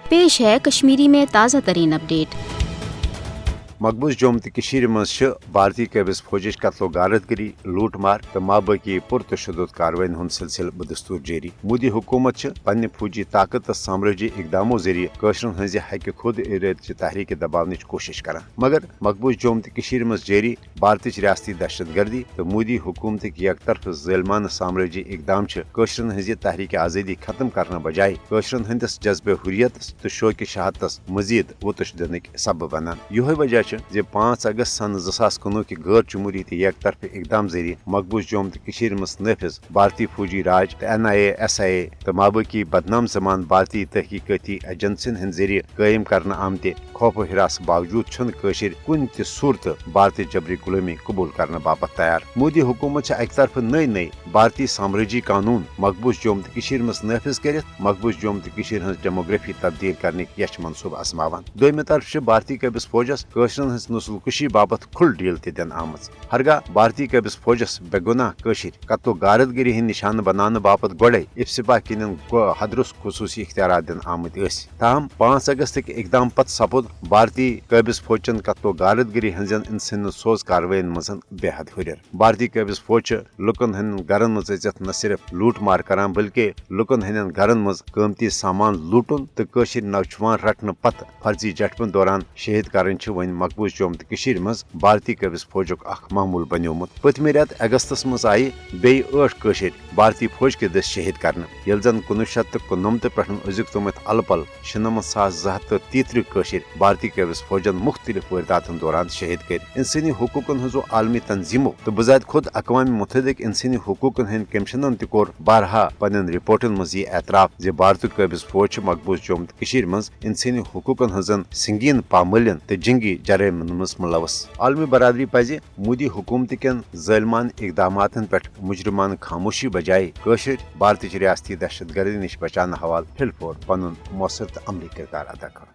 पेश है कश्मीरी में ताज़ा तरीन अपडेट। मकबूज जोम तो मज भारतीय कैबिस फौज कत्लो गारतगरी लूटमार तो माबाकी पुरतशद कार्रवाई हूं सिलसिल बदस्तूर जारी। मोदी हुकूमत पन्ने फौजी ताकत साम्राजी इकदामों जरिए कशरन हज हक खुद इरादची तहरीक दबावन कोशिश कर, मगर मकबूज जोम तो मज जारी भारत रियासती दहशत गर्दी तो मोदी हुकूमत एक तरफ ज़ालिमाना साम्राजी इकदाम कशरन हज तहरीक आज़ादी खत्म करने बजाय कशरन हंदिस जज्बे हुर्रियत तो शौक शहादत मजीद वुतश दिन सबब बनान। यह वजह 5 अगस्त सन 2019 के गैर जमहूरी एक तरफ इकदाम जरिए मकबूज जोम तो मज नाफिज भारतीय फौजी राज तो NIA SIA तो माबाकी बदनाम जमान भारतीय तहकीकती एजेंसियन हंद जरिए कायम करने आमत खौफ हिरास बावजूद कुन त सूरत भारतीय जबरी गुलामी कबूल करने बाबत तैयार। मोदी हुकूमत एक तरफ नई नई भारतीय साम्राजी कानून मकबूज जोम तो मज नाफिज कर मकबूज जोम तो हज डेमोग्राफी तब्दील करने यश मनसूब आजमावान। दोयमे तरफ भारतीय कैबिस फौजस कशरन हज नस्ल कुशी बाबत खुल डील दिन आम। हरगा भारतीय कैबिस फौजस बेगुनाह कशिर कत्लो गारतगरी हंद निशान बनाने बाबत गोड़े इफ्सिपा किन हदरुस खसूसी इख्तियार दिन आमत। ताहम 5 अगस्त के इकदाम पत सपुद भारतीय कैबिस फौजन कत्लो गारतगरी हंजन इंसान सोज कार्रवाइन मज बेहद हुर। भारतीय कैबिस फौज लुकन हंद घरन मज न सिर्फ लूट मार करान बल्कि लुकन हंदन घरन मज कीमती सामान लूटन तो कशिर नौजवान रटने पत फर्जी जटपन दौरान शहीद करन वन मकबूज जोम तो मज भारतीय कैबिस फौजुक मामूल बन्योमुत। पतमे रेत अगस्तस मज आई बे 8 कशिर भारतीय फौज के दस शहीद करने, यल जन 1999 पे अजुक तमत अलपल 96,233 कशिर भारतीय कैबिस फौजन मुख्तलिफ वारदातन दौरान शहीद कर। इंसानी हुकूकन हजो आलमी तंजीमों तो बजात खुद अक़वाम मुत्तहिदा इंसानी हुकूकन हंद कमिशनन तोर बारहा पन्न रिपोर्टन मज यह एतराफ जे भारतीय कैबिस फौज मकबूज जोम तो मज इंसानी हुकूकन हजन संगीन पामलन तो जंगी जराइमन मज मुलवस। आलमी बरादरी पज मोदी हुकूमत कन ज़ालिमान इकदामातन पे मुजरमान खामोशी बजाय कशिर भारतीय रियासती दहशत गर्दी नश बचाने हवाल फिलफोर पनुन मौसर तो अमली किरदार अदा कर।